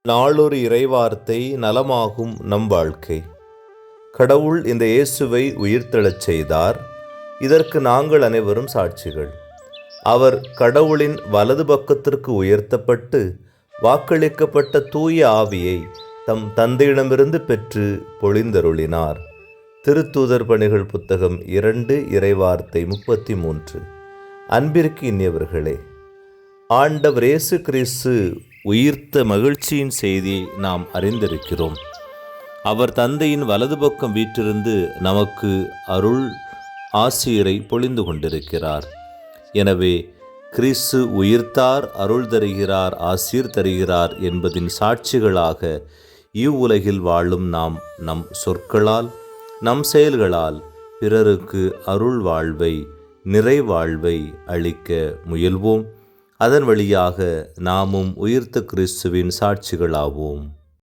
நாளொரு இறைவார்த்தை நலமாகும் நம் வாழ்க்கை. கடவுள் இந்த இயேசுவை உயிர்த்தெழச் செய்தார். இதற்கு நாங்கள் அனைவரும் சாட்சிகள். அவர் கடவுளின் வலது பக்கத்திற்கு உயர்த்தப்பட்டு வாக்களிக்கப்பட்ட தூய ஆவியை தம் தந்தையிடமிருந்து பெற்று பொழிந்தருளினார். திருத்தூதர் பணிகள் புத்தகம் 2 இறைவார்த்தை 33. அன்பிற்கு இனியவர்களே, ஆண்டவர் இயேசு கிறிஸ்து உயிர்த்த மகிழ்ச்சியின் செய்தியை நாம் அறிந்திருக்கிறோம். அவர் தந்தையின் வலது பக்கம் வீற்றிருந்து நமக்கு அருள் ஆசிரை பொழிந்து கொண்டிருக்கிறார். எனவே கிறிஸ்து உயிர்த்தார், அருள் தருகிறார், ஆசீர் தருகிறார் என்பதின் சாட்சிகளாக இவ்வுலகில் வாழும் நாம் நம் சொற்களால் நம் செயல்களால் பிறருக்கு அருள் வாழ்வை, நிறைவாழ்வை அளிக்க முயல்வோம். அதன் வழியாக நாமும் உயிர்த்த கிறிஸ்துவின் சாட்சிகளாவோம்.